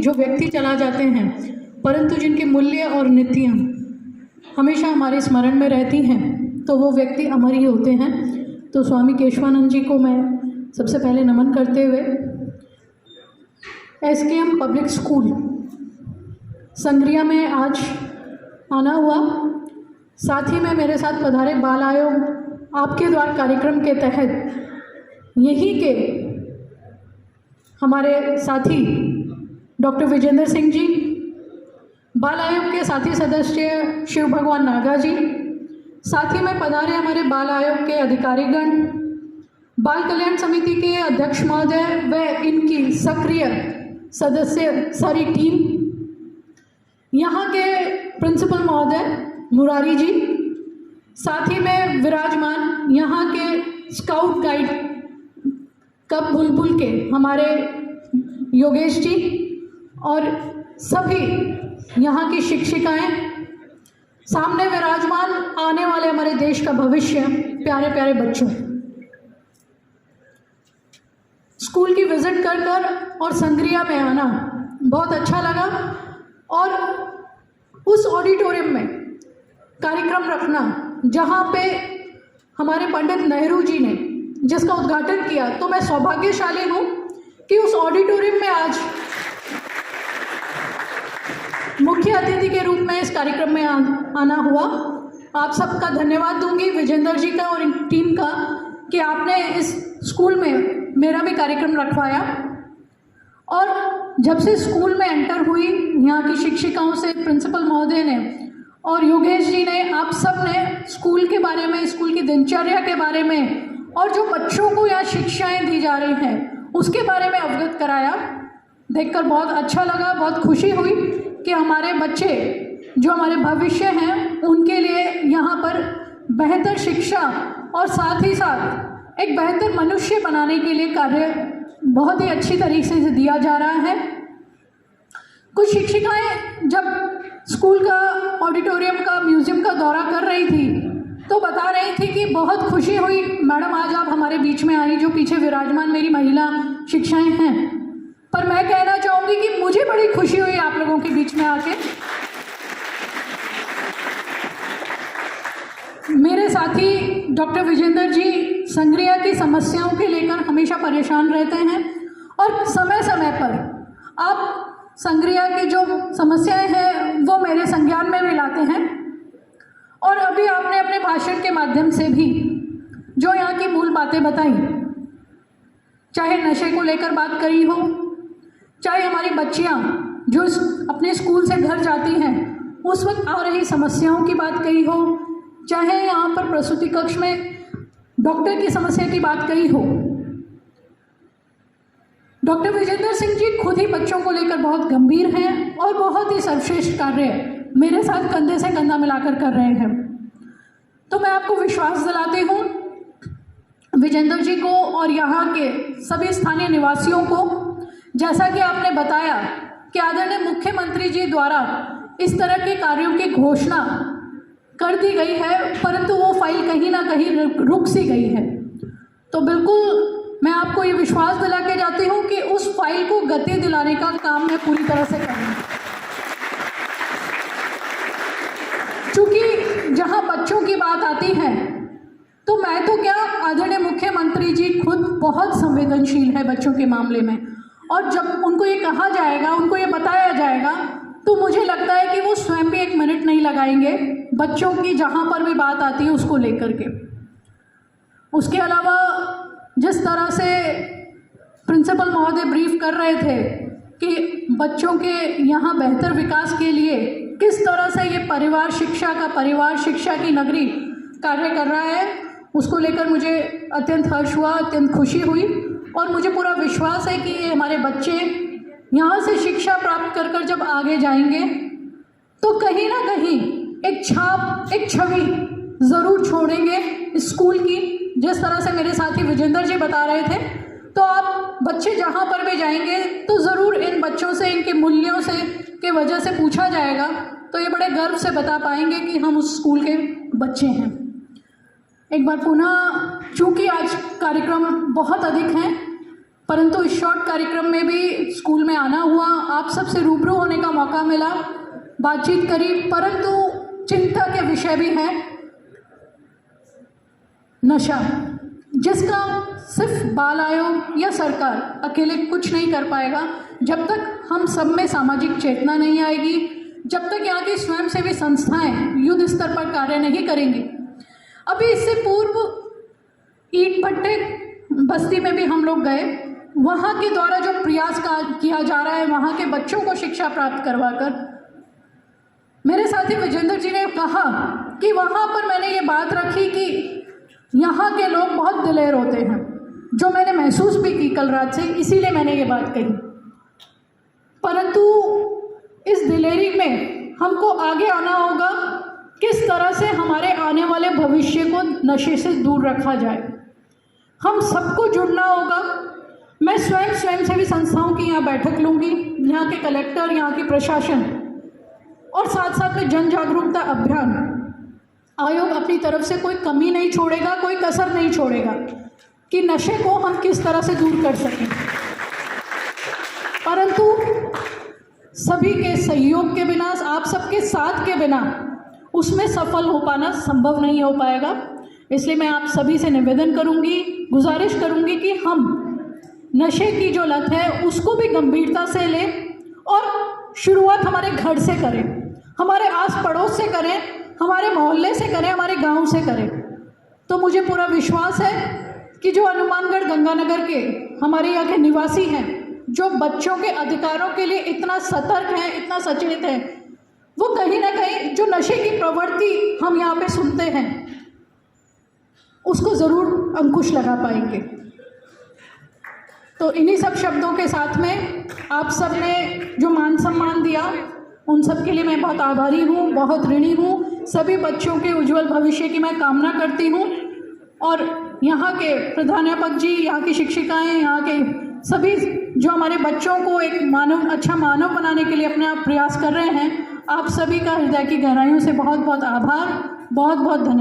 जो व्यक्ति चला जाते हैं, परंतु जिनके मूल्य और नीतियाँ हमेशा हमारे स्मरण में रहती हैं, तो वो व्यक्ति अमर ही होते हैं। तो स्वामी केशवानंद जी को मैं सबसे पहले नमन करते हुए SKM पब्लिक स्कूल संग्रिया में आज आना हुआ, साथ ही में मेरे साथ पधारे बाल आयोग आपके द्वार कार्यक्रम के तहत यहीं के हमारे साथी डॉक्टर विजेंद्र सिंह जी, बाल आयोग के साथी सदस्य शिव भगवान नागा जी, साथ ही में पधारे हमारे बाल आयोग के अधिकारीगण, बाल कल्याण समिति के अध्यक्ष महोदय व इनकी सक्रिय सदस्य सारी टीम, यहाँ के प्रिंसिपल महोदय मुरारी जी, साथ ही में विराजमान यहाँ के स्काउट गाइड कब बुलबुल के हमारे योगेश जी और सभी यहाँ की शिक्षिकाएं, सामने विराजमान आने वाले हमारे देश का भविष्य, प्यारे प्यारे बच्चों। स्कूल की विजिट कर और संग्रिया में आना बहुत अच्छा लगा और उस ऑडिटोरियम में कार्यक्रम रखना जहाँ पे हमारे पंडित नेहरू जी ने जिसका उद्घाटन किया, तो मैं सौभाग्यशाली हूँ कि उस ऑडिटोरियम में आज मुख्य अतिथि के रूप में इस कार्यक्रम में आना हुआ। आप सबका धन्यवाद दूंगी, विजेंद्र जी का और टीम का, कि आपने इस स्कूल में मेरा भी कार्यक्रम रखवाया। और जब से स्कूल में एंटर हुई, यहाँ की शिक्षिकाओं से प्रिंसिपल महोदय ने और योगेश जी ने, आप सब ने स्कूल के बारे में, स्कूल की दिनचर्या के बारे में और जो बच्चों को यहाँ शिक्षाएं दी जा रही हैं उसके बारे में अवगत कराया। देखकर बहुत अच्छा लगा, बहुत खुशी हुई कि हमारे बच्चे जो हमारे भविष्य हैं उनके लिए यहाँ पर बेहतर शिक्षा और साथ ही साथ एक बेहतर मनुष्य बनाने के लिए कार्य बहुत ही अच्छी तरीके से दिया जा रहा है। कुछ शिक्षिकाएं जब स्कूल का ऑडिटोरियम का म्यूजियम का दौरा कर रही थी तो बता रही थी कि बहुत खुशी हुई मैडम आज आप हमारे बीच में आई, जो पीछे विराजमान मेरी महिला शिक्षाएं हैं। पर मैं कहना चाहूँगी कि मुझे बड़ी खुशी हुई आप लोगों के बीच में आके। मेरे साथी डॉक्टर विजेंद्र जी संग्रिया की समस्याओं के लेकर हमेशा परेशान रहते हैं और समय समय पर आप संग्रिया की जो समस्याएं हैं वो मेरे संज्ञान में भी लाते हैं। और अभी आपने अपने भाषण के माध्यम से भी जो यहाँ की मूल बातें बताई, चाहे नशे को लेकर बात करी हो, चाहे हमारी बच्चियाँ जो अपने स्कूल से घर जाती हैं उस वक्त आ रही समस्याओं की बात कही हो, चाहे यहाँ पर प्रसूति कक्ष में डॉक्टर की समस्या की बात कही हो। डॉक्टर विजेंद्र सिंह जी खुद ही बच्चों को लेकर बहुत गंभीर हैं और बहुत ही सर्वश्रेष्ठ कार्य मेरे साथ कंधे से कंधा मिलाकर कर रहे हैं। तो मैं आपको विश्वास दिलाती हूँ, विजेंद्र जी को और यहाँ के सभी स्थानीय निवासियों को, जैसा कि आपने बताया कि आदरणीय मुख्यमंत्री जी द्वारा इस तरह के कार्यों की घोषणा कर दी गई है, परंतु वो फाइल कहीं ना कहीं रुक सी गई है। तो बिल्कुल मैं आपको ये विश्वास दिला के जाती हूँ कि उस फाइल को गति दिलाने का काम मैं पूरी तरह से करूँगी। चूँकि जहाँ बच्चों की बात आती है तो मैं तो क्या, आदरणीय मुख्यमंत्री जी खुद बहुत संवेदनशील है बच्चों के मामले में, और जब उनको ये कहा जाएगा, उनको ये बताया जाएगा, तो मुझे लगता है कि वो स्वयं भी एक मिनट नहीं लगाएंगे बच्चों की जहाँ पर भी बात आती है उसको लेकर के। उसके अलावा जिस तरह से प्रिंसिपल महोदय ब्रीफ कर रहे थे कि बच्चों के यहाँ बेहतर विकास के लिए किस तरह से ये परिवार शिक्षा की नगरी कार्य कर रहा है, उसको लेकर मुझे अत्यंत हर्ष हुआ, अत्यंत खुशी हुई। और मुझे पूरा विश्वास है कि ये हमारे बच्चे यहाँ से शिक्षा प्राप्त कर कर जब आगे जाएंगे तो कहीं ना कहीं एक छाप, एक छवि ज़रूर छोड़ेंगे स्कूल की। जिस तरह से मेरे साथी विजेंद्र जी बता रहे थे, तो आप बच्चे जहाँ पर भी जाएंगे तो ज़रूर इन बच्चों से, इनके मूल्यों से के वजह से पूछा जाएगा, तो ये बड़े गर्व से बता पाएंगे कि हम उस स्कूल के बच्चे हैं। एक बार पुनः, चूँकि आज कार्यक्रम बहुत अधिक हैं, परंतु इस शॉर्ट कार्यक्रम में भी स्कूल में आना हुआ, आप सबसे रूबरू होने का मौका मिला, बातचीत करी। परंतु चिंता के विषय भी है नशा, जिसका सिर्फ बाल आयोग या सरकार अकेले कुछ नहीं कर पाएगा जब तक हम सब में सामाजिक चेतना नहीं आएगी, जब तक यहाँ की स्वयंसेवी संस्थाएं युद्ध स्तर पर कार्य नहीं करेंगी। अभी इससे पूर्व ईंट भट्टे बस्ती में भी हम लोग गए, वहाँ के द्वारा जो प्रयास किया जा रहा है वहाँ के बच्चों को शिक्षा प्राप्त करवाकर, मेरे साथी विजेंद्र जी ने कहा कि वहाँ पर मैंने ये बात रखी कि यहाँ के लोग बहुत दिलेर होते हैं, जो मैंने महसूस भी की कल रात से, इसीलिए मैंने ये बात कही। परंतु इस दिलेरी में हमको आगे आना होगा, किस तरह से हमारे आने वाले भविष्य को नशे से दूर रखा जाए। हम सबको जुड़ना होगा। मैं स्वयंसेवी संस्थाओं की यहाँ बैठक लूँगी, यहाँ के कलेक्टर, यहाँ की प्रशासन और साथ साथ में जन जागरूकता अभियान। आयोग अपनी तरफ से कोई कमी नहीं छोड़ेगा, कोई कसर नहीं छोड़ेगा कि नशे को हम किस तरह से दूर कर सकें। परंतु सभी के सहयोग के बिना, आप सबके साथ के बिना उसमें सफल हो पाना संभव नहीं हो पाएगा। इसलिए मैं आप सभी से निवेदन करूंगी, गुजारिश करूंगी कि हम नशे की जो लत है उसको भी गंभीरता से लें और शुरुआत हमारे घर से करें, हमारे आस पड़ोस से करें, हमारे मोहल्ले से करें, हमारे गांव से करें। तो मुझे पूरा विश्वास है कि जो हनुमानगढ़ गंगानगर के हमारे यहाँ के निवासी हैं, जो बच्चों के अधिकारों के लिए इतना सतर्क हैं, इतना सचेत हैं, वो कहीं ना कहीं जो नशे की प्रवृत्ति हम यहाँ पे सुनते हैं उसको ज़रूर अंकुश लगा पाएंगे। तो इन्हीं सब शब्दों के साथ में आप सब ने जो मान सम्मान दिया, उन सब के लिए मैं बहुत आभारी हूँ, बहुत ऋणी हूँ। सभी बच्चों के उज्जवल भविष्य की मैं कामना करती हूँ और यहाँ के प्रधानाध्यापक जी, यहाँ की शिक्षिकाएँ, यहाँ के सभी जो हमारे बच्चों को एक अच्छा मानव बनाने के लिए अपने आप प्रयास कर रहे हैं, आप सभी का हृदय की गहराइयों से बहुत बहुत आभार, बहुत बहुत धन्यवाद।